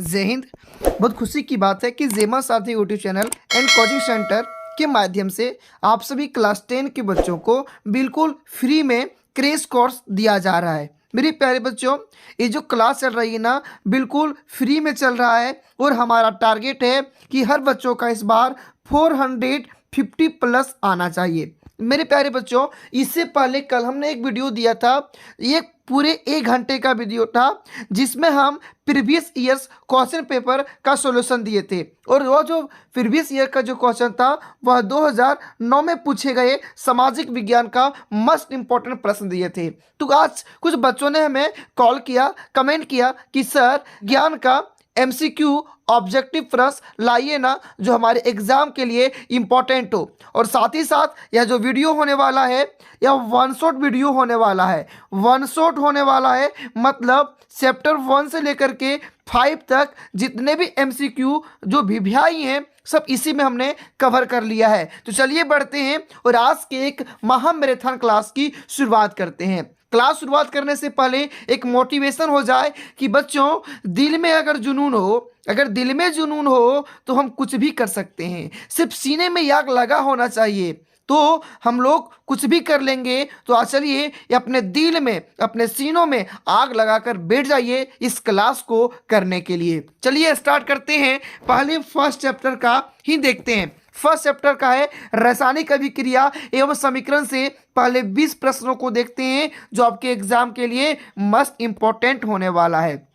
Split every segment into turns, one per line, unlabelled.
जय हिंद। बहुत खुशी की बात है कि जेमा साथी YouTube channel and coaching centre के माध्यम से आप सभी क्लास 10 के बच्चों को बिल्कुल फ्री में क्रैश कोर्स दिया जा रहा है। मेरे प्यारे बच्चों, ये जो क्लास चल रही है ना, बिल्कुल फ्री में चल रहा है और हमारा टारगेट है कि हर बच्चों का इस बार 450 प्लस आना चाहिए। मेरे प्यारे बच्चों, इससे पहले कल हमने एक वीडियो दिया था, ये पूरे 1 घंटे का वीडियो था जिसमें हम प्रीवियस ईयर्स क्वेश्चन पेपर का सॉल्यूशन दिए थे। और वो जो प्रीवियस ईयर का जो क्वेश्चन था वह 2009 में पूछे गए सामाजिक विज्ञान का मस्ट इंपॉर्टेंट प्रश्न दिए थे। तो आज कुछ बच्चों ने हमें कॉल किया, कमेंट किया कि सर ज्ञान का एमसीक्यू ऑब्जेक्टिव प्रश्न लाइए ना, जो हमारे एग्जाम के लिए इम्पोर्टेंट हो। और साथ ही साथ यह जो वीडियो होने वाला है यह वन शॉट वीडियो होने वाला है। वन शॉट होने वाला है मतलब चैप्टर 1 से लेकर के 5 तक जितने भी एमसीक्यू जो भिभियाई हैं सब इसी में हमने कवर कर लिया है। तो चलिए बढ़ते हैं और आज के एक महामैराथन क्लास की शुरुआत करते हैं। क्लास शुरुआत करने से पहले एक मोटिवेशन हो जाए कि बच्चों, दिल में अगर जुनून हो, अगर दिल में जुनून हो तो हम कुछ भी कर सकते हैं। सिर्फ सीने में आग लगा होना चाहिए तो हम लोग कुछ भी कर लेंगे। तो आज चलिए अपने दिल में, अपने सीनों में आग लगाकर बैठ जाइए इस क्लास को करने के लिए। चलिए स्टार्ट करते हैं। पहले फर्स्ट चैप्टर का ही देखते हैं। फर्स्ट चैप्टर का है रासायनिक अभिक्रिया एवं समीकरण से पहले 20 प्रश्नों को देखते हैं जो आपके एग्जाम के लिए मस्ट इंपॉर्टेंट होने वाला है।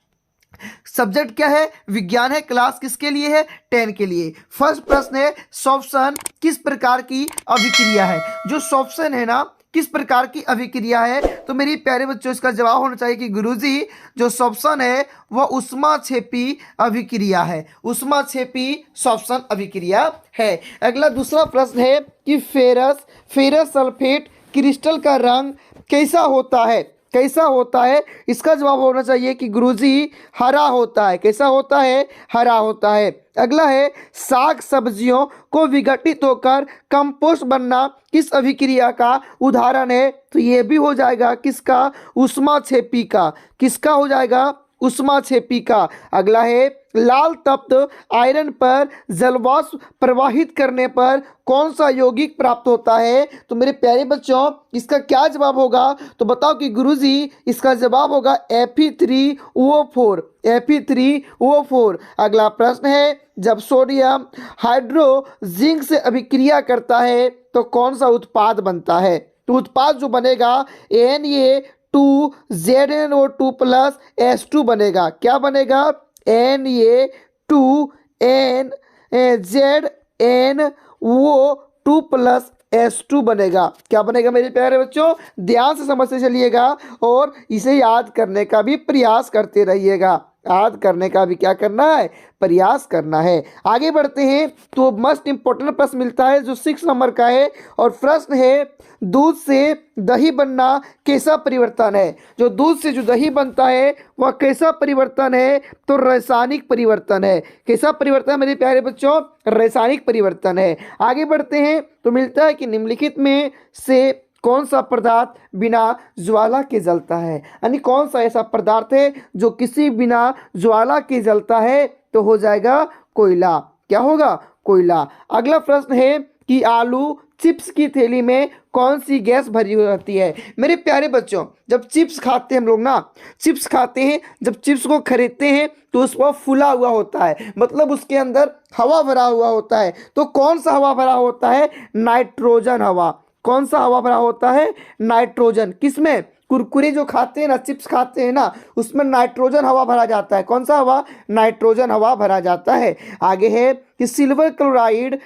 सब्जेक्ट क्या है? विज्ञान है। क्लास किसके लिए है? 10 के लिए। फर्स्ट प्रश्न है सॉल्यूशन किस प्रकार की अभिक्रिया है। जो सॉल्यूशन है ना, किस प्रकार की अभिक्रिया है, तो मेरी प्यारे बच्चों इसका जवाब होना चाहिए कि गुरुजी जो सॉल्यूशन है वह उष्माक्षेपी अभिक्रिया है। उष्माक्षेपी सॉल्यूशन अभिक्रिया है। अगला दूसरा प्रश्न है कि फेरस सल्फेट क्रिस्टल का रंग कैसा होता है? कैसा होता है? इसका जवाब होना चाहिए कि गुरुजी हरा होता है। कैसा होता है? हरा होता है। अगला है साग सब्जियों को विघटित होकर कंपोस्ट बनना किस अभिक्रिया का उदाहरण है? तो ये भी हो जाएगा किसका? उष्माक्षेपी का। किसका हो जाएगा? उष्माक्षेपी का। अगला है लाल तप्त आयरन पर जलवाष्प प्रवाहित करने पर कौन सा यौगिक प्राप्त होता है? तो मेरे प्यारे बच्चों इसका क्या जवाब होगा? तो बताओ कि गुरुजी इसका जवाब होगा Fe3O4। Fe3O4। अगला प्रश्न है जब सोडियम हाइड्रो जिंक से अभिक्रिया करता है तो कौन सा उत्पाद बनता है? तो उत्पाद जो बनेगा Na2ZNO2 प्लस H2 बनेगा। क्या बनेगा? Na2ZNO2 प्लस H2 बनेगा। क्या बनेगा मेरे प्यारे बच्चों? ध्यान से समझते चलिएगा और इसे याद करने का भी प्रयास करते रहिएगा। याद करने का भी क्या करना है? प्रयास करना है। आगे बढ़ते हैं तो मस्ट इंपॉर्टेंट प्रश्न मिलता है जो 6 नंबर का है और प्रश्न है दूध से दही बनना कैसा परिवर्तन है? जो दूध से जो दही बनता है वह कैसा परिवर्तन है? तो रासायनिक परिवर्तन है। कैसा परिवर्तन है मेरे प्यारे बच्चों? रासायनिक परिवर्तन है। आगे बढ़ते हैं तो मिलता है कि निम्नलिखित में से कौन सा पदार्थ बिना ज्वाला के जलता है? यानी कौन सा ऐसा पदार्थ है जो किसी बिना ज्वाला के जलता है? तो हो जाएगा कोयला। क्या होगा? कोयला। अगला प्रश्न है कि आलू चिप्स की थैली में कौन सी गैस भरी होती है? मेरे प्यारे बच्चों जब चिप्स खाते हैं हम लोग ना, चिप्स खाते हैं, जब चिप्स को खरीदते हैं तो उसको फूला हुआ होता है, मतलब उसके अंदर हवा भरा हुआ होता है। तो कौन सा हवा भरा होता है? नाइट्रोजन हवा। कौन सा हवा भरा होता है? नाइट्रोजन। किसमें? कुरकुरे जो खाते हैं ना, चिप्स खाते हैं ना, उसमें नाइट्रोजन हवा भरा जाता है। कौन सा हवा? नाइट्रोजन हवा भरा जाता है। आगे है कि सिल्वर क्लोराइड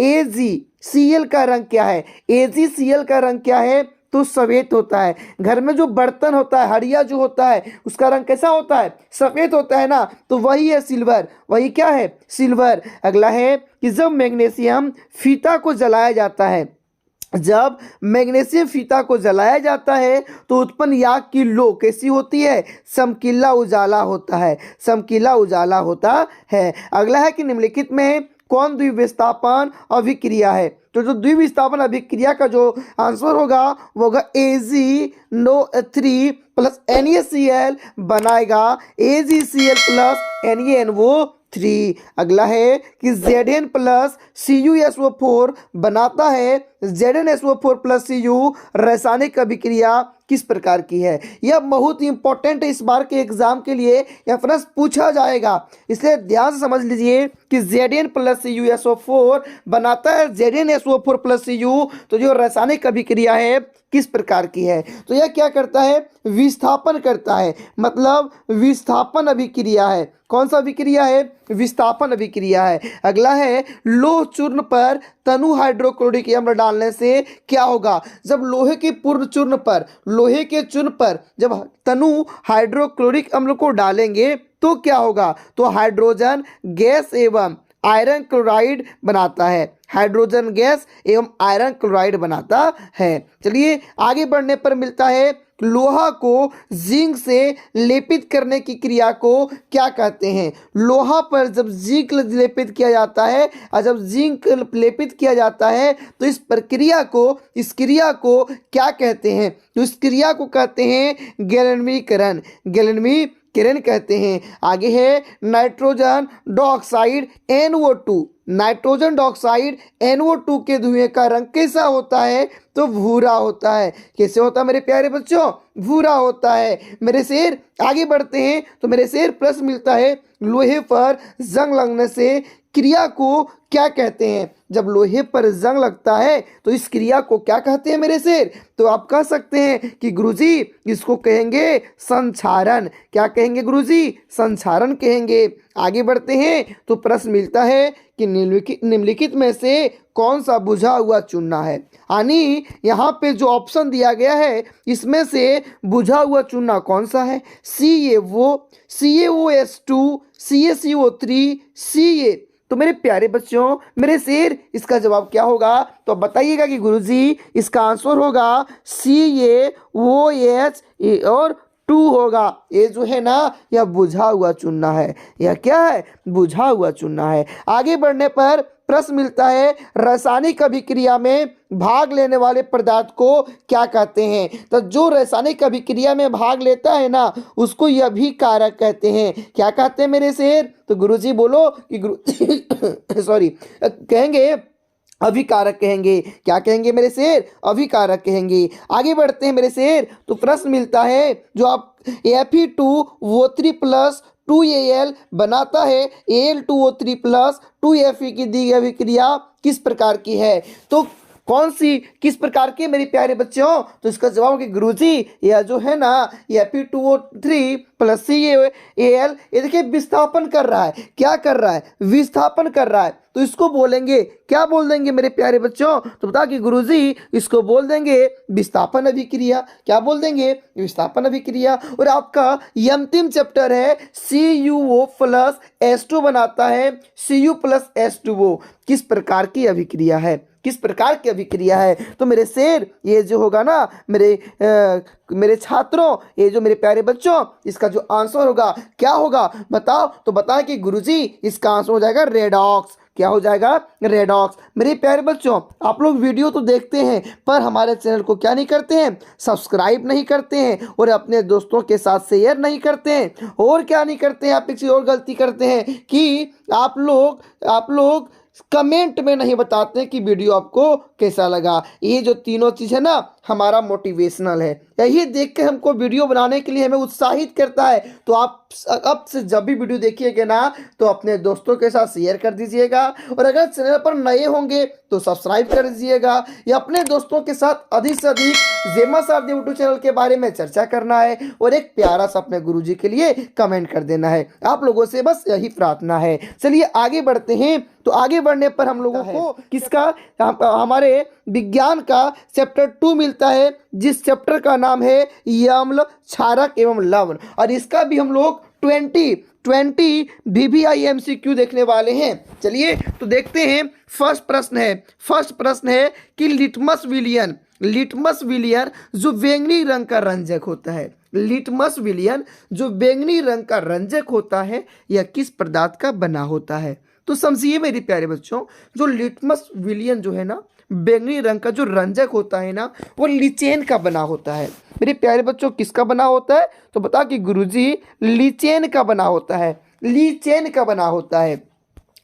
AgCl का रंग क्या है? AgCl का रंग क्या है? तो सफेद होता है। घर में जो बर्तन होता है, हड़िया जो होता है, उसका रंग कैसा होता है? सफेद होता है ना, तो वही है सिल्वर। वही क्या है? सिल्वर। अगला है कि जब मैग्नीशियम फीता को जलाया जाता है, जब मैग्नीशियम फीता को जलाया जाता है तो उत्पन्न आग की लो कैसी होती है? चमकीला उजाला होता है। चमकीला उजाला होता है। अगला है कि निम्नलिखित में कौन द्विविस्थापन अभिक्रिया है? तो जो द्विविस्थापन अभिक्रिया का जो आंसर होगा वो होगा AgNO3 प्लस NaCl बनाएगा AgCl प्लस NaNO3। अगला है कि Zn प्लस CuSO4 बनाता है ZnSO4 प्लस Cu। रासायनिक अभिक्रिया किस प्रकार की है? यह बहुत ही इंपॉर्टेंट है, इस बार के एग्जाम के लिए यह प्रश्न पूछा जाएगा, इसलिए ध्यान से समझ लीजिए कि Zn प्लस CuSO4 बनाता है ZnSO4 प्लस Cu। तो जो रासायनिक अभिक्रिया है किस प्रकार की है? तो यह क्या करता है? विस्थापन करता है, मतलब विस्थापन अभिक्रिया है। कौन सा अभिक्रिया है? विस्थापन अभिक्रिया है। अगला है लोह चूर्ण पर तनु हाइड्रोक्लोरिक अम्ल डालने से क्या होगा? जब लोहे के पूर्ण चूर्ण पर, लोहे के चूर्ण पर जब तनु हाइड्रोक्लोरिक अम्ल को डालेंगे तो क्या होगा? तो हाइड्रोजन गैस एवं आयरन क्लोराइड बनाता है। हाइड्रोजन गैस एवं आयरन क्लोराइड बनाता है। चलिए आगे बढ़ने पर मिलता है लोहा को जिंक से लेपित करने की क्रिया को क्या कहते हैं? लोहा पर जब जिंक लेपित किया जाता है और जब जिंक लेपित किया जाता है तो इस प्रक्रिया को, इस क्रिया को क्या कहते हैं? तो इस क्रिया को कहते हैं गैल्वेनीकरण। गैल्वेनीकरण कहते हैं। आगे है nitrogen dioxide NO2। Nitrogen dioxide NO2 के धुएं का रंग कैसा होता है? तो भूरा होता है। कैसे होता है मेरे प्यारे बच्चों? भूरा होता है। मेरे शेर आगे बढ़ते हैं तो मेरे शेर प्रश्न मिलता है लोहे पर जंग लगने से क्रिया को क्या कहते हैं? जब लोहे पर जंग लगता है तो इस क्रिया को क्या कहते हैं मेरे शेर? तो आप कह सकते हैं कि गुरुजी इसको कहेंगे संक्षारण। क्या कहेंगे गुरुजी? संक्षारण कहेंगे। आगे बढ़ते हैं तो प्रश्न मिलता है कि निम्नलिखित में से कौन सा बुझा हुआ चूना है? यानी यहाँ पे जो ऑप्शन दिया गया है इसमें से बुझा हुआ चूना कौन सा है? CaO2 CaCO3 Ca। तो मेरे प्यारे बच्चों, मेरे शेर इसका जवाब क्या होगा? तो बताइएगा कि गुरुजी इसका आंसर होगा CaOH और 2 होगा। ये जो है ना यह बुझा हुआ चूना है। यह क्या है? बुझा हुआ चूना है। आगे बढ़ने पर प्रश्न मिलता है रासायनिक अभिक्रिया में भाग लेने वाले पदार्थ को क्या कहते हैं? तो जो रासायनिक अभिक्रिया में भाग लेता है ना उसको यह भी कारक कहते हैं। क्या कहते हैं मेरे शेर? तो गुरुजी बोलो कि सॉरी कहेंगे अभिकारक कहेंगे। क्या कहेंगे मेरे शेर? अभिकारक कहेंगे। आगे बढ़ते हैं मेरे शेर तो प्रश्न मिलता है जो आप Fe2O3 प्लस 2Al बनाता है Al2O3 प्लस 2Fe की दी गई अभिक्रिया किस प्रकार की है? तो कौन सी किस प्रकार की मेरे प्यारे बच्चों? तो इसका जवाब कि गुरुजी यह जो है ना Fe2O3 प्लस CaAl ये देखिए विस्थापन कर रहा है। क्या कर रहा है? विस्थापन कर रहा है। तो इसको बोलेंगे, क्या बोल देंगे मेरे प्यारे बच्चों? तो बता कि गुरुजी इसको बोल देंगे विस्थापन अभिक्रिया। क्या बोल देंगे? विस्थापन अभिक्रिया। और आपका ये अंतिम चैप्टर है CuO प्लस H2 बनाता है Cu प्लस H2O किस प्रकार की अभिक्रिया है? किस प्रकार की अभिक्रिया है? तो मेरे शेर ये जो होगा ना मेरे छात्रों, ये जो मेरे प्यारे बच्चों, इसका जो आंसर होगा क्या होगा बताओ? तो बताएं कि गुरुजी इसका आंसर हो जाएगा रेडॉक्स। क्या हो जाएगा? रेडॉक्स। मेरे प्यारे बच्चों, आप लोग वीडियो तो देखते हैं पर हमारे चैनल को क्या नहीं करते हैं? सब्सक्राइब नहीं करते हैं और अपने दोस्तों के साथ शेयर नहीं करते हैं। और क्या नहीं करते हैं? आप एक चीज और गलती करते हैं कि आप लोग कमेंट में नहीं बताते हैं कि वीडियो आपको कैसा लगा। ये जो तीनों चीज है ना हमारा मोटिवेशनल है। यही देख के हमको वीडियो बनाने के लिए हमें उत्साहित करता है। तो आप अब से जब भी वीडियो देखिएगा ना तो अपने दोस्तों के साथ शेयर कर दीजिएगा और अगर चैनल पर नए होंगे तो सब्सक्राइब कर दीजिएगा या अपने दोस्तों के साथ अधिक से अधिक जेमा सर यूट्यूब चैनल के बारे में चर्चा करना है और एक प्यारा सा अपने गुरुजी के लिए कमेंट कर देना है। आप लोगों से बस यही प्रार्थना है। चलिए आगे बढ़ते हैं। तो आगे बढ़ने पर हम लोगों को किसका हमारे विज्ञान का चैप्टर 2 मिलता है जिस चैप्टर का नाम है अम्ल, क्षारक एवं लवण। और इसका भी हम लोग 20 VVI MCQ देखने वाले हैं। चलिए तो देखते हैं। फर्स्ट प्रश्न है कि लिटमस विलियन जो बैंगनी रंग का रंजक होता है, लिटमस विलियन जो बैंगनी रंग का रंजक होता है यह किस पदार्थ का बना होता है? तो समझिए मेरे प्यारे बच्चों, जो लिटमस विलियन जो है ना, बैंगनी रंग का जो रंजक होता है ना, वो लीचेन का बना होता है। मेरे प्यारे बच्चों किसका बना होता है? तो बता कि गुरुजी लीचेन का बना होता है, लीचेन का बना होता है।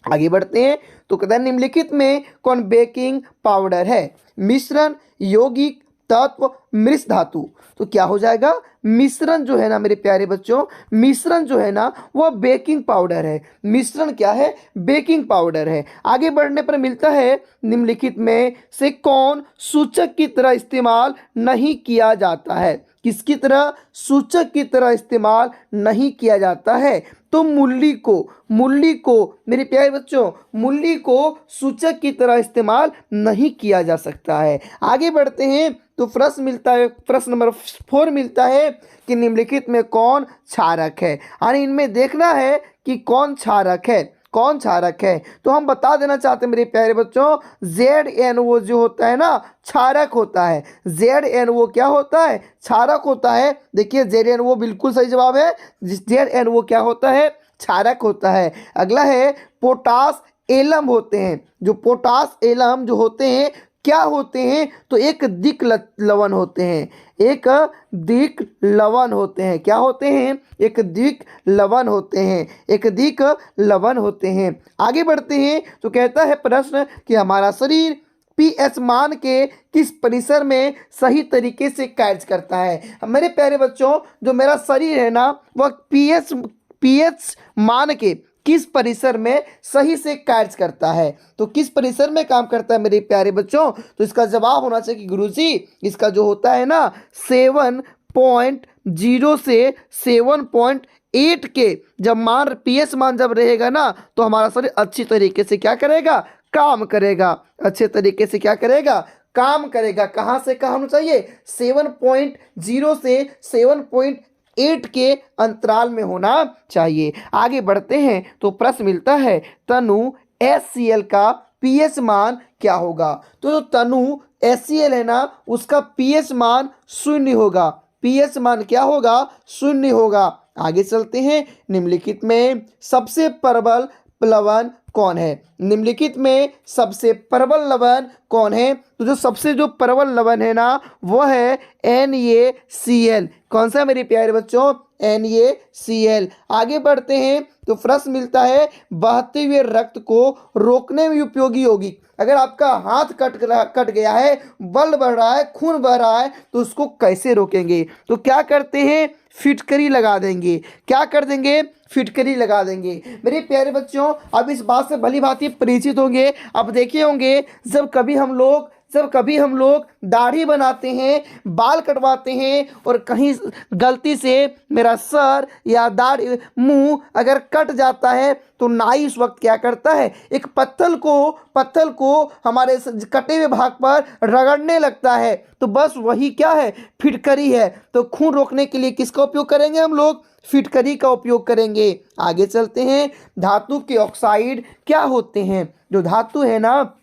आगे बढ़ते हैं तो कहता है निम्नलिखित में कौन बेकिंग पाउडर है? मिश्रण, यौगिक, तत्व, मिश्र धातु। तो क्या हो जाएगा? मिश्रण जो है ना मेरे प्यारे बच्चों, मिश्रण जो है ना वह बेकिंग पाउडर है। मिश्रण क्या है? बेकिंग पाउडर है। आगे बढ़ने पर मिलता है निम्नलिखित में से कौन सूचक की तरह इस्तेमाल नहीं किया जाता है? किसकी तरह? सूचक की तरह इस्तेमाल नहीं किया जाता है। तो मूली को, मूली को मेरे प्यारे बच्चों, मूली को सूचक की तरह इस्तेमाल नहीं किया जा सकता है। आगे बढ़ते हैं तो प्रश्न मिलता है, प्रश्न नंबर 4 मिलता है कि निम्नलिखित में कौन क्षारक है? यानी इनमें देखना है कि कौन क्षारक है, कौन क्षारक है। तो हम बता देना चाहते हैं मेरे प्यारे बच्चों, ZnO जो होता है ना क्षारक होता है। ZnO क्या होता है? क्षारक होता है। देखिए ZnO बिल्कुल सही जवाब है। ZnO क्या होता है? क्षारक होता है। अगला है पोटास एलम होते हैं। जो पोटास एलम जो होते हैं क्या होते हैं? तो एक दिक लवण होते हैं, एक दिक लवण होते हैं। क्या होते हैं? एक दिक लवण होते हैं, एक दिक लवण होते हैं। आगे बढ़ते हैं तो कहता है प्रश्न कि हमारा शरीर पीएच मान के किस परिसर में सही तरीके से कार्य करता है? मेरे प्यारे बच्चों, जो मेरा शरीर है ना वह पीएच मान के किस परिसर में सही से कार्य करता है? तो किस परिसर में काम करता है मेरे प्यारे बच्चों? तो इसका जवाब होना चाहिए कि गुरुजी इसका जो होता है ना 7.0 से 7.8 के जब मान पीएच मान जब रहेगा ना तो हमारा शरीर अच्छी तरीके से क्या करेगा? काम करेगा। अच्छे तरीके से क्या करेगा? काम करेगा। कहाँ से कहाँ होना चाहिए? 7.0 से 7.8 के अंतराल में होना चाहिए। आगे बढ़ते हैं तो प्रश्न मिलता है तनु HCl का पीएच मान क्या होगा? तो जो तनु HCl है ना उसका पीएच मान 0 होगा। पीएच मान क्या होगा? 0 होगा। आगे चलते हैं, निम्नलिखित में सबसे प्रबल लवण कौन है? निम्नलिखित में सबसे प्रबल लवण कौन है? तो जो सबसे जो प्रबल लवण है ना वो है NaCl। कौन सा मेरे प्यारे बच्चों? NaCl। आगे बढ़ते हैं तो प्रश्न मिलता है बहते हुए रक्त को रोकने में उपयोगी होगी। अगर आपका हाथ कट गया है, ब्लड बढ़ रहा है, खून बह रहा है, तो उसको कैसे रोकेंगे? तो क्या करते हैं? फिटकरी लगा देंगे। क्या कर देंगे? फिटकरी लगा देंगे। मेरे प्यारे बच्चों, अब इस बात से भली भांति परिचित होंगे। अब देखे होंगे जब कभी हम लोग दाढ़ी बनाते हैं, बाल कटवाते हैं और कहीं गलती से मेरा सर या दाढ़ी मुंह अगर कट जाता है तो नाई उस वक्त क्या करता है? एक पत्थर को हमारे कटे हुए भाग पर रगड़ने लगता है। तो बस वही क्या है? फिटकरी है। तो खून रोकने के लिए किसका उपयोग करेंगे हम लोग? फिटकरी का उपयोग करेंगे। आगे चलते हैं, धातु के ऑक्साइड क्या होते हैं? जो धातु है ना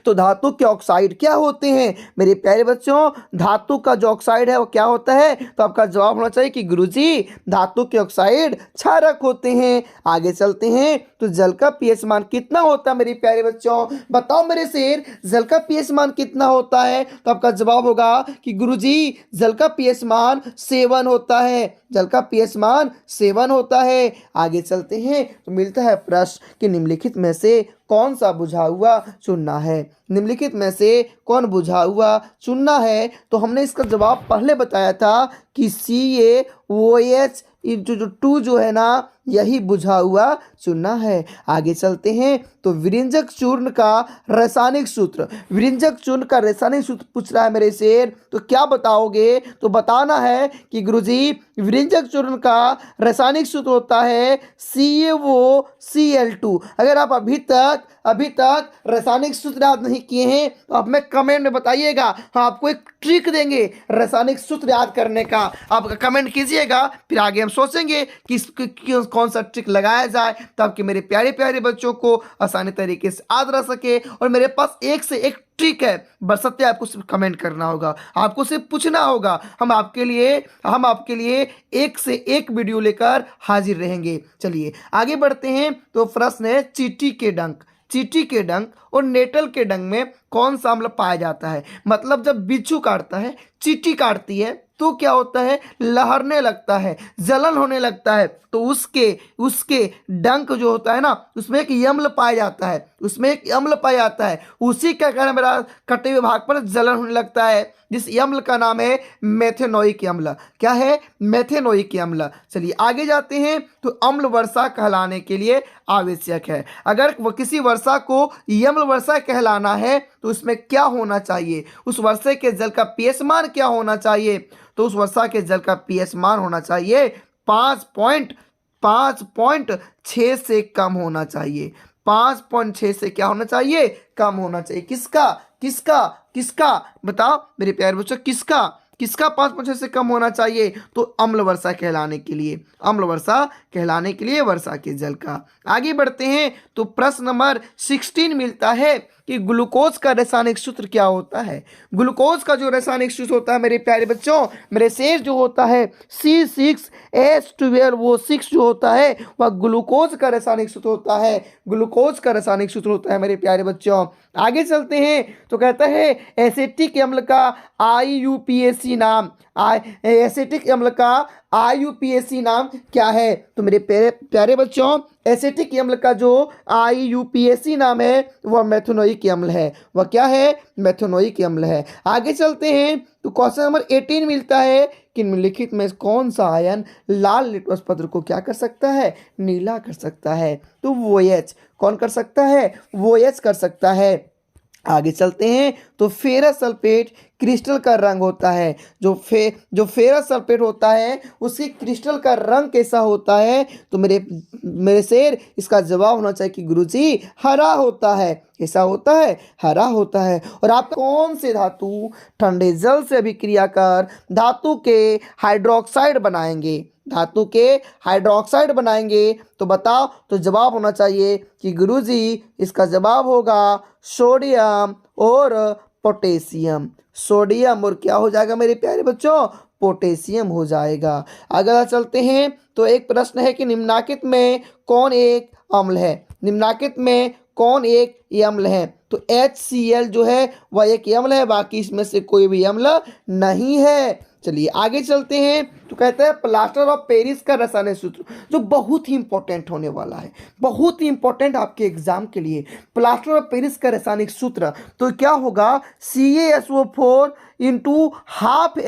तो धातु के ऑक्साइड क्या होते हैं? मेरे प्यारे बच्चों, धातु का जो ऑक्साइड है वो क्या होता है? तो आपका जवाब होना चाहिए कि गुरुजी धातु के ऑक्साइड क्षारक होते हैं। आगे चलते हैं तो जल का पीएच मान कितना होता है मेरे प्यारे बच्चों? बताओ मेरे शेर, जल का पीएच मान कितना होता है? तो आपका जवाब होगा कि गुरुजी जल का पीएच मान 7 होता है। जल का पीएच मान 7 होता है। आगे चलते हैं तो मिलता है प्रश्न कि निम्नलिखित में से कौन सा बुझा हुआ चुनना है? निम्नलिखित में से कौन बुझा हुआ चुनना है? तो हमने इसका जवाब पहले बताया था कि CaOH जो 2 जो है ना यही बुझा हुआ चुनना है। आगे चलते हैं तो विरंजक चूर्ण का रासायनिक सूत्र, विरंजक चूर्ण का रासायनिक सूत्र पूछ रहा है मेरे शेर। तो क्या बताओगे? तो बताना है कि गुरुजी विरंजक चूर्ण का रासायनिक सूत्र होता है CaOCl2। अगर आप अभी तक रासायनिक सूत्र याद नहीं किए हैं तो आप में कमेंट में बताइएगा। हाँ, आपको एक ट्रिक देंगे रासायनिक सूत्र याद करने का। आप कमेंट कीजिएगा, फिर आगे हम सोचेंगे कि कौन सा ट्रिक लगाया जाए ताकि मेरे प्यारे प्यारे बच्चों को आसानी तरीके से याद रह सके। और मेरे पास एक से एक ट्रिक है, बशर्ते आपको सिर्फ कमेंट करना होगा, आपको सिर्फ पूछना होगा। हम आपके लिए एक से एक वीडियो लेकर हाजिर रहेंगे। चलिए आगे बढ़ते हैं। तो प्रश्न है, चींटी के डंक और नेटल के डंक में कौन सा अम्ल पाया जाता है। मतलब जब बिच्छू काटता है, चींटी काटती है तो क्या होता है, लहरने लगता है, जलन होने लगता है, तो उसके डंक जो होता है ना, उसमें एक अम्ल पाया जाता है, उसी के कारण मेरा कटे हुए भाग पर जलन होने लगता है, जिस अम्ल का नाम है मेथेनोइक अम्ल। क्या है, मेथेनोइक अम्ल। चलिए आगे जाते हैं। तो अम्ल वर्षा कहलाने के लिए आवश्यक है, अगर वो किसी वर्षा को अम्ल वर्षा कहलाना है तो उसमें क्या होना चाहिए, उस वर्षा के जल का पीएच मान क्या होना चाहिए। तो उस वर्षा के जल का पीएच मान होना चाहिए 5.6 से कम होना चाहिए। 5.6 से क्या होना चाहिए, कम होना चाहिए। किसका बताओ मेरे प्यारे बच्चों, किसका 5.6 से कम होना चाहिए। तो अम्ल वर्षा कहलाने के लिए वर्षा के जल का। आगे बढ़ते हैं। तो प्रश्न नंबर 16 मिलता है कि ग्लूकोज का रासायनिक सूत्र क्या होता है। ग्लूकोज का जो रासायनिक सूत्र होता है मेरे प्यारे बच्चों, मेरे शेर जो होता है C6H12O6 जो होता है वह ग्लूकोज का रासायनिक सूत्र होता है मेरे प्यारे बच्चों। आगे चलते हैं। तो कहता है एसिटिक अम्ल का IUPAC नाम क्या है। तो मेरे प्यारे बच्चों, एसिटिक अम्ल का जो IUPAC नाम है वह मेथेनोइक अम्ल है। वह क्या है, मेथेनोइक अम्ल है। आगे चलते हैं। तो क्वेश्चन नंबर 18 मिलता है कि निम्नलिखित में कौन सा आयन लाल लिटमस पत्र को क्या कर सकता है, नीला कर सकता है। तो OH कौन कर सकता है, OH कर सकता है। आगे चलते हैं। तो फेरस सल्फेट क्रिस्टल का रंग होता है, जो फेरस सल्फेट होता है उसके क्रिस्टल का रंग कैसा होता है। तो मेरे शेर इसका जवाब होना चाहिए कि गुरुजी हरा होता है। कैसा होता है, हरा होता है। और आप कौन से धातु ठंडे जल से अभिक्रिया कर धातु के हाइड्रोक्साइड बनाएंगे। तो बताओ, तो जवाब होना चाहिए कि गुरुजी इसका जवाब होगा सोडियम और पोटेशियम। सोडियम और क्या हो जाएगा मेरे प्यारे बच्चों, पोटेशियम हो जाएगा। अगला चलते हैं। तो एक प्रश्न है कि निम्नलिखित में कौन एक अम्ल है। तो HCl जो है वह एक अम्ल है, बाकी इसमें से कोई भी अम्ल नहीं है। चलिए आगे चलते हैं। तो कहते हैं प्लास्टर ऑफ पेरिस का रासायनिक सूत्र, जो बहुत ही इंपॉर्टेंट होने वाला है, बहुत ही इंपॉर्टेंट आपके एग्जाम के लिए। प्लास्टर ऑफ पेरिस का रासायनिक सूत्र तो क्या होगा, CaSO4 इंटू हाफ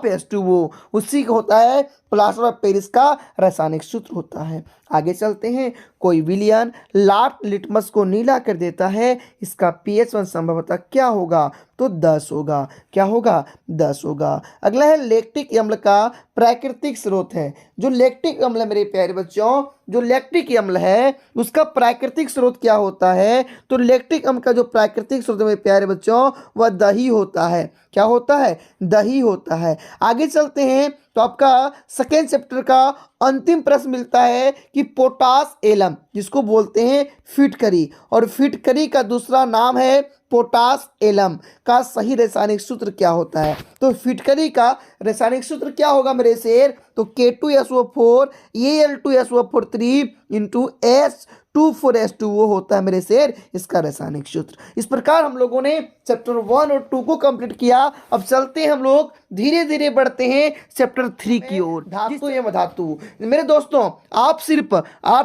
H2O, उसी का होता है प्लास्टर ऑफ पेरिस का रासायनिक सूत्र होता है। आगे चलते हैं। कोई विलयन लाल लिटमस को नीला कर देता है, इसका pH 1 संभवतः क्या होगा। तो 10 होगा। क्या होगा, 10 होगा। अगला है लैक्टिक अम्ल का प्राकृतिक स्रोत है। जो लैक्टिक अम्ल है मेरे प्यारे बच्चों, जो लैक्टिक अम्ल है उसका प्राकृतिक स्रोत क्या होता है। तो लैक्टिक अम्ल का जो प्राकृतिक स्रोत है मेरे प्यारे बच्चों वह दही होता है। क्या होता है, दही होता है। आगे चलते हैं। तो आपका सेकेंड चैप्टर का अंतिम प्रश्न मिलता है कि पोटास एलम, जिसको बोलते हैं फिटकरी, और फिटकरी का दूसरा नाम है पोटास एलम, का सही रासायनिक सूत्र क्या होता है। तो फिटकरी का रासायनिक सूत्र क्या होगा मेरे शेर। तो K2SO4 Al2SO4 इंटू H2 होता है मेरे शेर इसका रासायनिक सूत्र। इस प्रकार हम लोगों ने चैप्टर 1 और 2 को कंप्लीट किया। अब चलते हैं हम लोग धीरे धीरे बढ़ते हैं चैप्टर 3 की ओर, धातु एवं धातु। मेरे दोस्तों, आप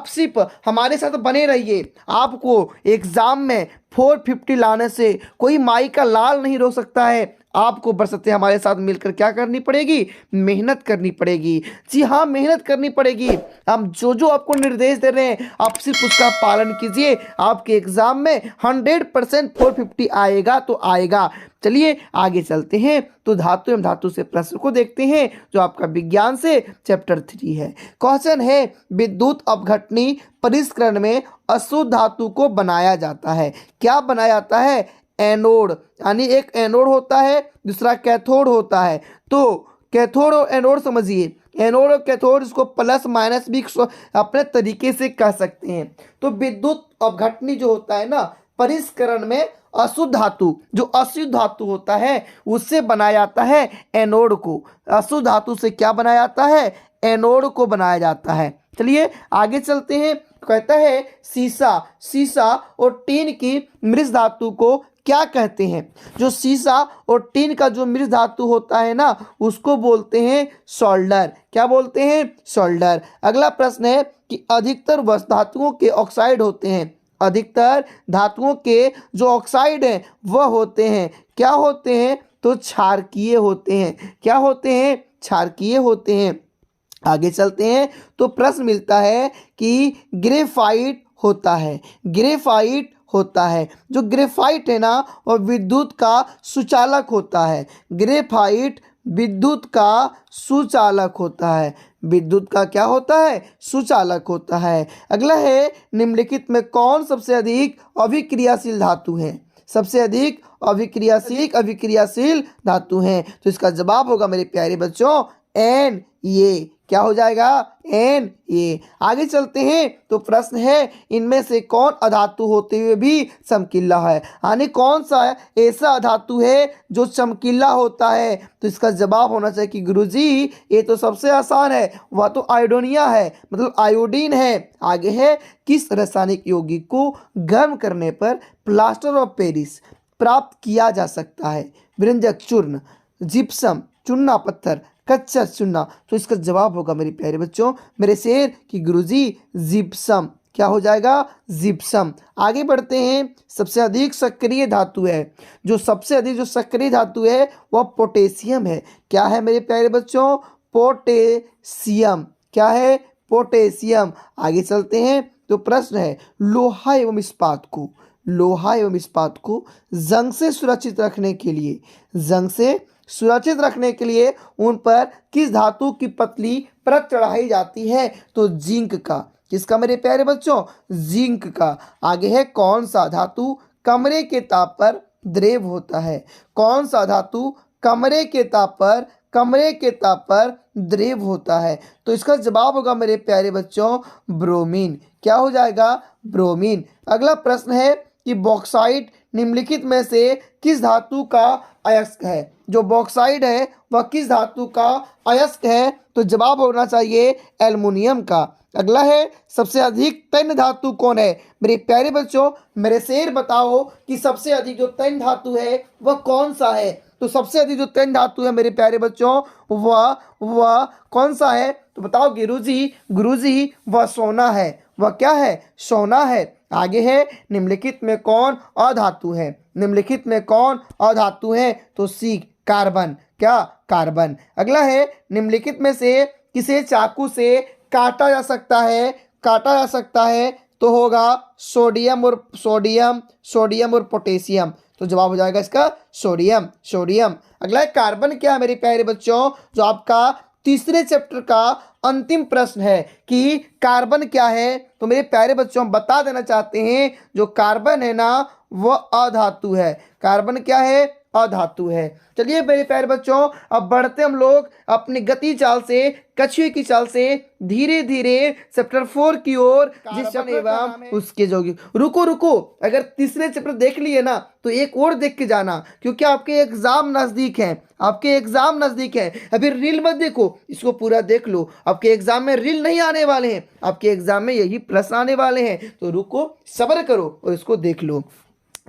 सिर्फ हमारे साथ बने रहिए। आपको एग्जाम में 450 लाने से कोई माई का लाल नहीं रोक सकता है। आपको बरसते हमारे साथ मिलकर क्या करनी पड़ेगी, मेहनत करनी पड़ेगी। जी हाँ, मेहनत करनी पड़ेगी। हम जो आपको निर्देश दे रहे हैं आप सिर्फ उसका पालन कीजिए। आपके एग्जाम में 100% 450 आएगा तो आएगा। चलिए आगे चलते हैं। तो धातु एवं धातु से प्रश्न को देखते हैं, जो आपका विज्ञान से चैप्टर 3 है। क्वेश्चन है, विद्युत अपघटनी परिष्करण में अशुद्ध धातु को बनाया जाता है। क्या बनाया जाता है, एनोड, यानी एक एनोड होता है दूसरा कैथोड होता है। तो कैथोड और एनोड समझिए, एनोड और कैथोड, इसको प्लस माइनस भी अपने तरीके से कह सकते हैं। तो विद्युत अपघटनी जो होता है ना, परिष्करण में अशुद्ध धातु, जो अशुद्ध धातु होता है उससे बनाया जाता है एनोड को। अशुद्ध धातु से क्या बनाया जाता है? एनोड को बनाया जाता है। चलिए आगे चलते हैं। कहता है सीसा और टीन की मृत धातु को क्या कहते हैं? जो सीसा और टीन का जो मृत धातु होता है ना, उसको बोलते हैं सोल्डर। क्या बोलते हैं? सोल्डर। अगला प्रश्न है कि अधिकतर धातुओं के ऑक्साइड होते हैं। अधिकतर धातुओं के जो ऑक्साइड हैं वह होते हैं, क्या होते हैं? तो क्षारकीय होते हैं। क्या होते हैं? क्षारकीय होते हैं। आगे चलते हैं तो प्रश्न मिलता है कि ग्रेफाइट होता है, ग्रेफाइट होता है। जो ग्रेफाइट है ना, वह विद्युत का सुचालक होता है। ग्रेफाइट विद्युत का सुचालक होता है। विद्युत का क्या होता है? सुचालक होता है। अगला है, निम्नलिखित में कौन सबसे अधिक अभिक्रियाशील धातु है? सबसे अधिक अभिक्रियाशील धातु है। तो इसका जवाब होगा मेरे प्यारे बच्चों एन ए। क्या हो जाएगा? N A. आगे चलते हैं तो प्रश्न है, इनमें से कौन अधातु होते हुए भी चमकीला है? यानी कौन सा ऐसा अधातु है जो चमकीला होता है? तो इसका जवाब होना चाहिए कि गुरुजी ये तो सबसे आसान है, वह तो आयोडोनिया है, मतलब आयोडीन है। आगे है, किस रासायनिक यौगिक को गर्म करने पर प्लास्टर ऑफ पेरिस प्राप्त किया जा सकता है? व्यंजक चूर्ण, जिप्सम, चूना पत्थर, कच्चा चूना। तो इसका जवाब होगा मेरे प्यारे बच्चों, मेरे शेर की गुरुजी जिप्सम। क्या हो जाएगा? जिप्सम। आगे बढ़ते हैं। सबसे अधिक सक्रिय धातु है, जो सबसे अधिक जो सक्रिय धातु है वह पोटेशियम है। क्या है मेरे प्यारे बच्चों? पोटेशियम। क्या है? पोटेशियम। आगे चलते हैं तो प्रश्न है, लोहा एवं इस्पात को जंग से सुरक्षित रखने के लिए उन पर किस धातु की पतली परत चढ़ाई जाती है? तो जिंक का। किसका मेरे प्यारे बच्चों? जिंक का। आगे है, कौन सा धातु कमरे के ताप पर द्रव होता है? कौन सा धातु कमरे के ताप पर द्रव होता है? तो इसका जवाब होगा मेरे प्यारे बच्चों ब्रोमीन। क्या हो जाएगा? ब्रोमीन। अगला प्रश्न है कि बॉक्साइट निम्नलिखित में से किस धातु का अयस्क है? जो बॉक्साइट है वह किस धातु का अयस्क है? तो जवाब होना चाहिए एल्युमिनियम का। अगला है, सबसे अधिक तन्य धातु कौन है? मेरे प्यारे बच्चों मेरे शेर बताओ कि सबसे अधिक जो तन्य धातु है वह कौन सा है? तो सबसे अधिक जो तन्य धातु है मेरे प्यारे बच्चों वह कौन सा है? तो बताओ गुरुजी वह सोना है। वह क्या है? सोना है। आगे है, निम्नलिखित में कौन अधातु है? निम्नलिखित में कौन अधातु है? तो सी कार्बन। क्या? कार्बन। अगला है, निम्नलिखित में से किसे चाकू से काटा जा सकता है? तो होगा सोडियम और पोटेशियम। तो जवाब हो जाएगा इसका सोडियम। अगला है, कार्बन क्या है मेरे प्यारे बच्चों? जो आपका तीसरे चैप्टर का अंतिम प्रश्न है कि कार्बन क्या है? तो मेरे प्यारे बच्चों हम बता देना चाहते हैं, जो कार्बन है ना वह अधातु है। कार्बन क्या है? अधातु है। चलिए मेरे प्यारे बच्चों अब बढ़ते हम लोग अपनी गति चाल से, कछुए की चाल से धीरे धीरे चैप्टर 4 की ओर, जिस चैप्टर एवं उसके जोगी। रुको, अगर तीसरे चैप्टर देख लिए ना तो एक और देख के जाना, क्योंकि आपके एग्जाम नजदीक है। अभी रील मत देखो, इसको पूरा देख लो। आपके एग्जाम में रील नहीं आने वाले हैं, आपके एग्जाम में यही प्रश्न आने वाले हैं। तो रुको, सब्र करो और इसको देख लो।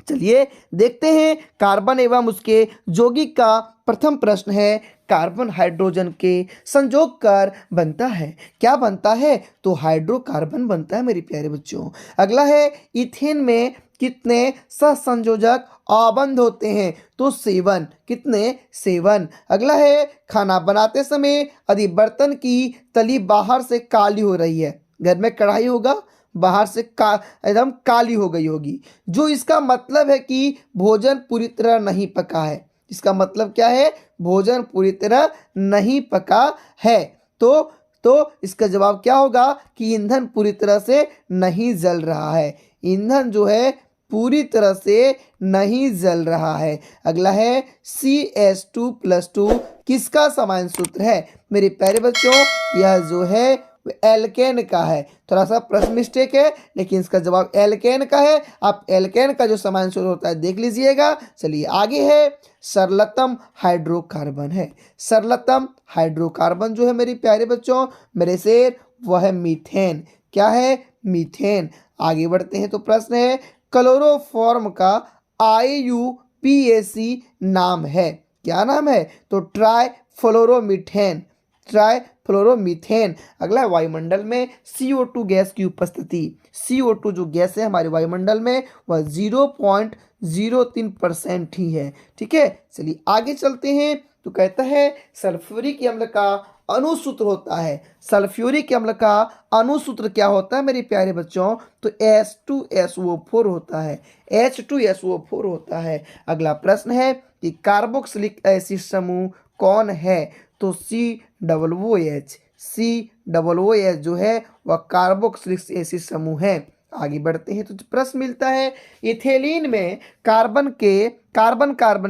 चलिए देखते हैं कार्बन एवं उसके यौगिक का प्रथम प्रश्न है, कार्बन हाइड्रोजन के संयोग कर बनता है। क्या बनता है? तो हाइड्रोकार्बन बनता है मेरे प्यारे बच्चों। अगला है, इथेन में कितने सहसंयोजक आबंध होते हैं? तो 7। कितने? 7। अगला है, खाना बनाते समय यदि बर्तन की तली बाहर से काली हो रही है, घर में कढ़ाई होगा, बाहर से एकदम काली हो गई होगी, जो इसका मतलब है कि भोजन पूरी तरह नहीं पका है। इसका मतलब क्या है? भोजन पूरी तरह नहीं पका है। तो इसका जवाब क्या होगा कि ईंधन पूरी तरह से नहीं जल रहा है। ईंधन जो है पूरी तरह से नहीं जल रहा है। अगला है CH2+2 किसका सामान्य सूत्र है? मेरे प्यारे बच्चों यह जो है एल्केन का है। थोड़ा सा प्रश्न मिस्टेक है लेकिन इसका जवाब एल्केन का है। आप एल्केन का जो सामान्य सूत्र होता है देख लीजिएगा। चलिए आगे है सरलतम हाइड्रोकार्बन है। सरलतम हाइड्रोकार्बन जो है मेरे प्यारे बच्चों मेरे शेर वह है मीथेन। क्या है? मीथेन। आगे बढ़ते हैं तो प्रश्न है क्लोरोफॉर्म का IUPAC नाम है। क्या नाम है? तो ट्राइफ्लोरोमीथेन। ट्राइफ्लोरोमीथेन। अगला है वायुमंडल में CO2 गैस की उपस्थिति। CO2 जो गैस है हमारे वायुमंडल में वह 0.03% ही है। ठीक है, चलिए आगे चलते हैं तो कहता है सल्फ्यूरिक अम्ल का अणुसूत्र होता है। सल्फ्यूरिक अम्ल का अणुसूत्र क्या होता है मेरे प्यारे बच्चों? तो H2SO4 होता है। H2SO4 होता है। अगला प्रश्न है कि कार्बोक्सिलिक एसिड समूह कौन है? तो COOH। COOH जो है वह कार्बोक्सिलिक एसिड समूह है। आगे बढ़ते हैं तो प्रश्न मिलता है इथेलीन में कार्बन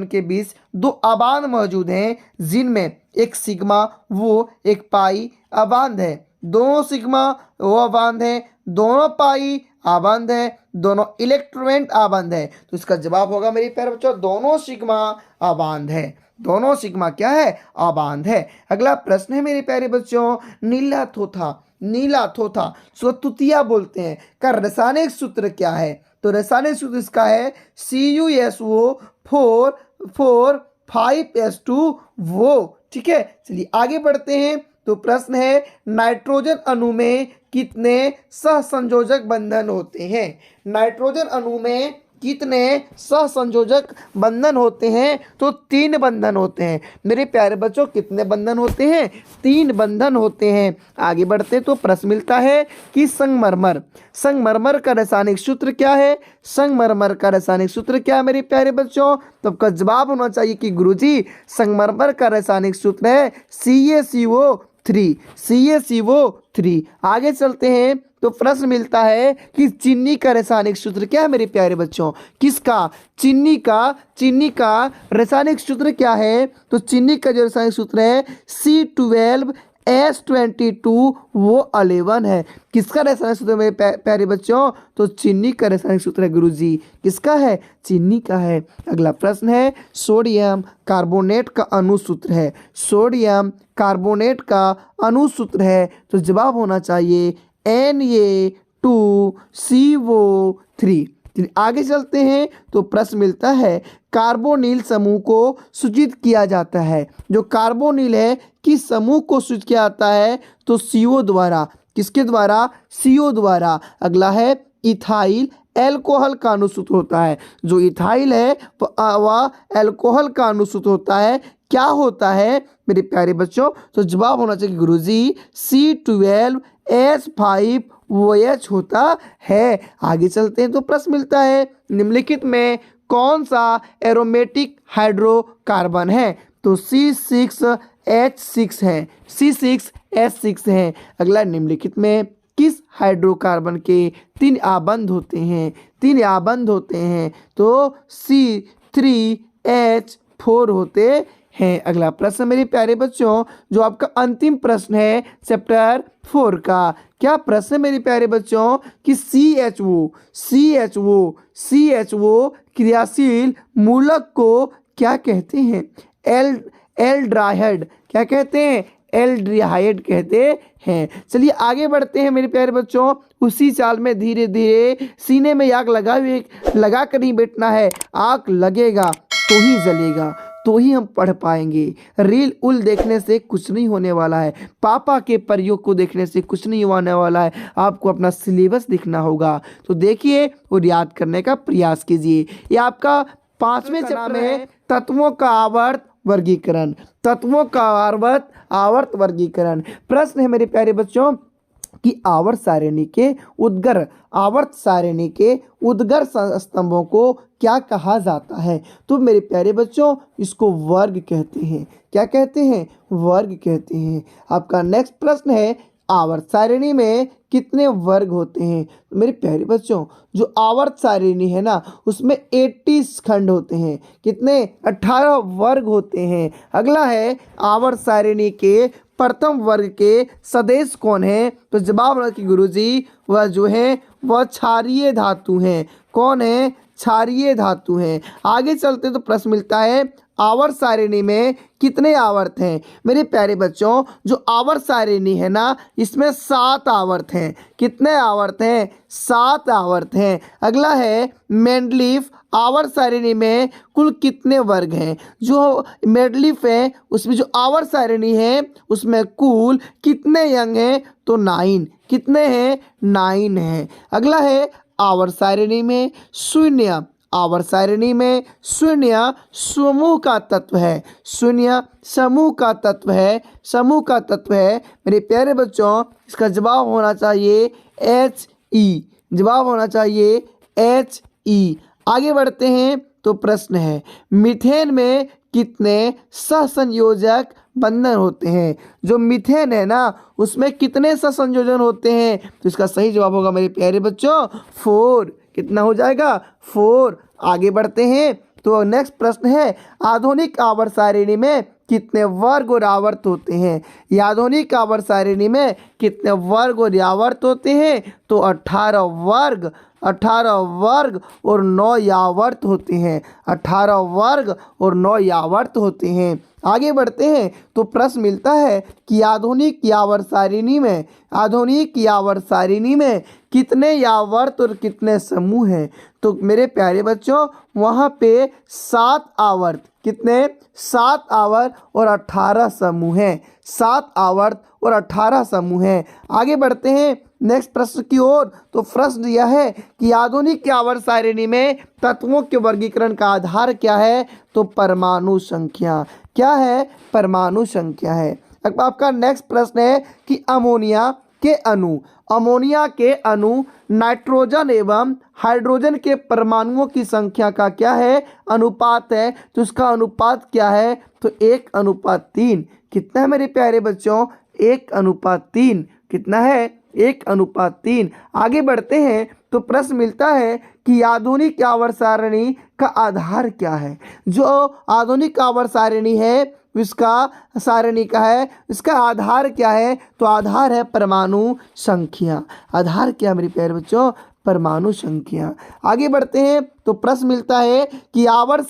के बीच दो अबांध मौजूद हैं जिनमें एक सिग्मा वो एक पाई अबांध है। दोनों सिग्मा वो अबांध है, दोनों पाई आबंध है, दोनों इलेक्ट्रोनेट आबंध है। तो इसका जवाब होगा मेरे प्यारे बच्चों दोनों सिग्मा आबंध है। दोनों सिग्मा क्या है? आबंध है। अगला प्रश्न है मेरे प्यारे बच्चों नीला थोथा सो तुतिया बोलते हैं का रासायनिक सूत्र क्या है? तो रासायनिक सूत्र इसका है CuSO4 5S2 वो। ठीक है, चलिए आगे बढ़ते हैं तो प्रश्न है नाइट्रोजन अणु में कितने सहसंयोजक बंधन होते हैं? नाइट्रोजन अणु में कितने सहसंयोजक बंधन होते हैं? तो 3 बंधन होते हैं। मेरे प्यारे बच्चों कितने बंधन होते हैं? 3 बंधन होते हैं। आगे बढ़ते हैं तो प्रश्न मिलता है कि संगमरमर का रासायनिक सूत्र क्या है? संगमरमर का रासायनिक सूत्र क्या है मेरे प्यारे बच्चों? तो आपका जवाब होना चाहिए कि गुरुजी संगमरमर का रासायनिक सूत्र है CaCO3। आगे चलते हैं तो प्रश्न मिलता है कि चीनी का रासायनिक सूत्र क्या है मेरे प्यारे बच्चों? किसका? चीनी का रासायनिक सूत्र क्या है? तो चीनी का जो रासायनिक सूत्र है C12H22 वो 11 है। किसका रासायनिक सूत्र मेरे प्यारे बच्चों? तो चीनी का रासायनिक सूत्र है गुरुजी। किसका है? चीनी का है। अगला प्रश्न है सोडियम कार्बोनेट का अणुसूत्र है। सोडियम कार्बोनेट का अणुसूत्र है तो जवाब होना चाहिए Na2CO3। आगे चलते हैं तो प्रश्न मिलता है कार्बोनिल समूह को सूचित किया जाता है। जो कार्बोनिल है किस समूह को सूचित किया जाता है? तो CO द्वारा। किसके द्वारा? CO द्वारा। अगला है इथाइल एल्कोहल का अणुसूत्र होता है। जो इथाइल है वह एल्कोहल का अणुसूत्र होता है। क्या होता है मेरे प्यारे बच्चों? तो जवाब होना चाहिए गुरुजी C12H5OH होता है। आगे चलते हैं तो प्रश्न मिलता है निम्नलिखित में कौन सा एरोमेटिक हाइड्रोकार्बन है? तो C6H6 है। C6H6 है। अगला निम्नलिखित में किस हाइड्रोकार्बन के 3 आबंध होते हैं? 3 आबंध होते हैं तो C3H4 होते हैं। अगला प्रश्न मेरे प्यारे बच्चों जो आपका अंतिम प्रश्न है चैप्टर 4 का। क्या प्रश्न है मेरे प्यारे बच्चों कि CHO क्रियाशील मूलक को क्या कहते हैं? एल्डिहाइड। क्या कहते हैं? एल्डिहाइड कहते हैं। चलिए आगे बढ़ते हैं मेरे प्यारे बच्चों। उसी चाल में धीरे धीरे सीने में आग लगा कर ही बैठना है। आग लगेगा तो ही जलेगा, तो ही हम पढ़ पाएंगे। रील उल देखने से कुछ नहीं होने वाला है। पापा के प्रयोग को देखने से कुछ नहीं होने वाला है। आपको अपना सिलेबस देखना होगा। तो देखिए और याद करने का प्रयास कीजिए। ये आपका 5वें चैप्टर है तत्वों का आवर्त वर्गीकरण। तत्वों का आवर्त वर्गीकरण। प्रश्न है मेरे प्यारे बच्चों कि आवर्त सारिणी के उद्गर स्तंभों को क्या कहा जाता है? तो मेरे प्यारे बच्चों इसको वर्ग कहते हैं। क्या कहते हैं? वर्ग कहते हैं। आपका नेक्स्ट प्रश्न है आवर्त सारिणी में कितने वर्ग होते हैं? तो मेरे प्यारे बच्चों, जो आवर्त सारिणी है ना, उसमें 80 खंड होते हैं। कितने? 18 वर्ग होते हैं। अगला है आवर्त सारिणी के प्रथम वर्ग के सदस्य कौन है? तो जवाब है कि गुरुजी वह जो है वह क्षारीय धातु हैं। कौन है? क्षारीय धातु हैं। आगे चलते तो प्रश्न मिलता है आवर्त सारिणी में कितने आवर्त हैं? मेरे प्यारे बच्चों, जो आवर्त सारिणी है ना, इसमें 7 आवर्त हैं। कितने आवर्त हैं? 7 आवर्त हैं। अगला है मेंडलीफ आवर्त सारिणी में कुल कितने वर्ग हैं? जो मेंडलीफ है उसमें जो आवर्त सारिणी है उसमें कुल कितने अंग हैं? तो 9। कितने हैं? 9 हैं। अगला है आवर्त सारिणी में शून्य। आवर्त सारिणी में शून्य समूह का तत्व है। शून्य समूह का तत्व है। समूह का तत्व है। मेरे प्यारे बच्चों, इसका जवाब होना चाहिए He। जवाब होना चाहिए He। आगे बढ़ते हैं तो प्रश्न है मीथेन में कितने सहसंयोजक बंधन होते हैं? जो मीथेन है ना, उसमें कितने सहसंयोजन होते हैं? तो इसका सही जवाब होगा मेरे प्यारे बच्चों 4। कितना हो जाएगा? 4। आगे बढ़ते हैं तो नेक्स्ट प्रश्न है आधुनिक आवर्त सारिणी में कितने वर्ग और आवर्त होते हैं? ये आधुनिक आवर्त सारिणी में कितने वर्ग और आवर्त होते हैं? तो 18 वर्ग। 18 वर्ग और 9 यावर्त होते हैं। 18 वर्ग और 9 यावर्त होते हैं। आगे बढ़ते हैं तो प्रश्न मिलता है कि आधुनिक यावर्त सारिणी में कितने यावर्त और कितने समूह हैं? तो मेरे प्यारे बच्चों, वहाँ पे 7 आवर्त। कितने? 7 आवर्त और 18 समूह हैं। 7 आवर्त और 18 समूह हैं। आगे बढ़ते हैं नेक्स्ट प्रश्न की ओर। तो प्रश्न यह है कि आधुनिक आवर्त सारिणी में तत्वों के वर्गीकरण का आधार क्या है? तो परमाणु संख्या। क्या है? परमाणु संख्या है। अब आपका नेक्स्ट प्रश्न है कि अमोनिया के अणु नाइट्रोजन एवं हाइड्रोजन के परमाणुओं की संख्या का क्या है? अनुपात है। तो उसका अनुपात क्या है? तो 1:3। कितना है मेरे प्यारे बच्चों? 1:3। कितना है? 1:3। आगे बढ़ते हैं तो प्रश्न मिलता है कि आधुनिक आवर्त सारिणी का आधार क्या है? जो आधुनिक आवर्त सारिणी है इसका सारिणी का है, इसका आधार क्या है? तो आधार है परमाणु संख्या। आधार क्या मेरे प्यारे बच्चों? परमाणु संख्या। आगे बढ़ते हैं तो प्रश्न मिलता है कि आवर्त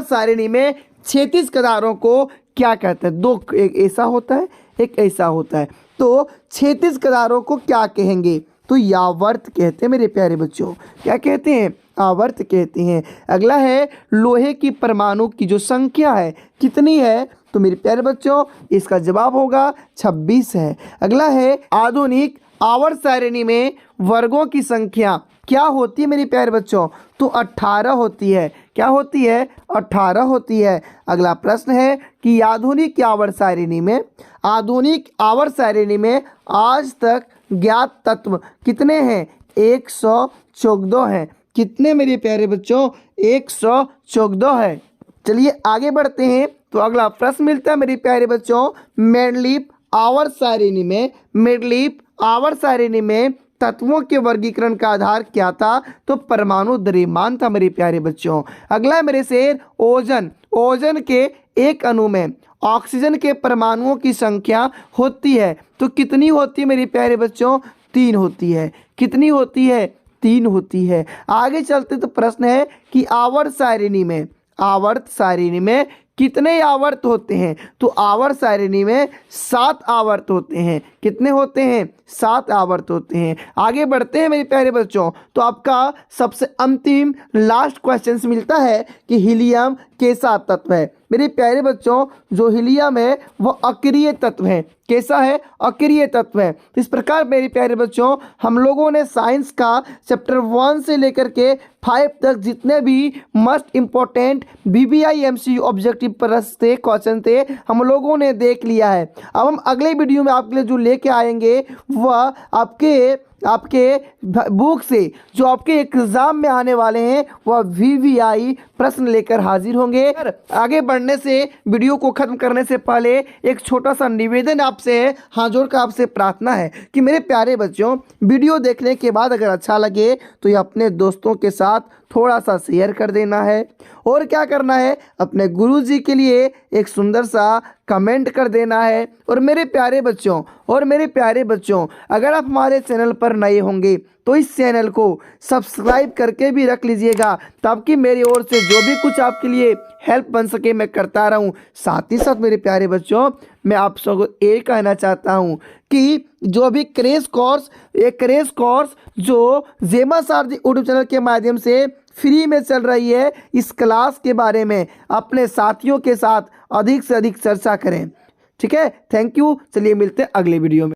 सारिणी में क्षैतिज कतारों को क्या कहते हैं? दो, एक ऐसा होता है, एक ऐसा होता है। तो क्षैतिज कतारों को क्या कहेंगे? तो यावर्त कहते हैं मेरे प्यारे बच्चों। क्या कहते हैं? आवर्त कहते हैं। अगला है लोहे की परमाणु की जो संख्या है कितनी है? तो मेरे प्यारे बच्चों, इसका जवाब होगा 26 है। अगला है आधुनिक आवर्त सारिणी में वर्गों की संख्या क्या होती है मेरे प्यारे बच्चों? तो 18 होती है। क्या होती है? 18 होती है। अगला प्रश्न है कि आधुनिक आवर्त सारिणी में आज तक ज्ञात तत्व कितने हैं? 114 हैं। कितने मेरे प्यारे बच्चों? 114 है। चलिए आगे बढ़ते हैं तो अगला प्रश्न मिलता है मेरे प्यारे बच्चों मेंडलीफ आवर्त सारिणी में तत्वों के वर्गीकरण का आधार क्या था? तो परमाणु द्रव्यमान था मेरे प्यारे बच्चों। अगला है मेरे शेर ओजन के एक अणु में ऑक्सीजन के परमाणुओं की संख्या होती है तो कितनी होती है मेरे प्यारे बच्चों? 3 होती है। कितनी होती है? 3 होती है। आगे चलते तो प्रश्न है कि आवर्त सारिणी में कितने आवर्त होते हैं? तो आवर्त सारिणी में 7 आवर्त होते हैं। कितने होते हैं? 7 आवर्त होते हैं। आगे बढ़ते हैं मेरे प्यारे बच्चों तो आपका सबसे अंतिम लास्ट क्वेश्चन मिलता है कि हीलियम कैसा तत्व है? मेरे प्यारे बच्चों, जो हीलियम है वह अक्रिय तत्व है। कैसा है? अक्रिय तत्व है। इस प्रकार मेरे प्यारे बच्चों, हम लोगों ने साइंस का चैप्टर 1 से लेकर के 5 तक जितने भी must important BBI MCQ objective प्रश्न थे, क्वेश्चन थे, हम लोगों ने देख लिया है। अब हम अगले वीडियो में आपके लिए जो लेके आएंगे वह आपके आपके बुक से जो आपके एग्जाम में आने वाले हैं वह VVI प्रश्न लेकर हाजिर होंगे। आगे बढ़ने से, वीडियो को खत्म करने से पहले एक छोटा सा निवेदन आपसे है, हाथ जोड़कर आपसे प्रार्थना है कि मेरे प्यारे बच्चों, वीडियो देखने के बाद अगर अच्छा लगे तो ये अपने दोस्तों के साथ थोड़ा सा शेयर कर देना है, और क्या करना है, अपने गुरुजी के लिए एक सुंदर सा कमेंट कर देना है। और मेरे प्यारे बच्चों, अगर आप हमारे चैनल पर नए होंगे तो इस चैनल को सब्सक्राइब करके भी रख लीजिएगा, ताकि मेरी ओर से जो भी कुछ आपके लिए हेल्प बन सके मैं करता रहूं। साथ ही साथ मेरे प्यारे बच्चों, मैं आप सबको ये कहना चाहता हूं कि जो भी क्रेश कोर्स जो जेमा सारथी यूट्यूब चैनल के माध्यम से फ्री में चल रही है, इस क्लास के बारे में अपने साथियों के साथ अधिक से अधिक चर्चा करें। ठीक है, थैंक यू। चलिए मिलते हैं अगले वीडियो में।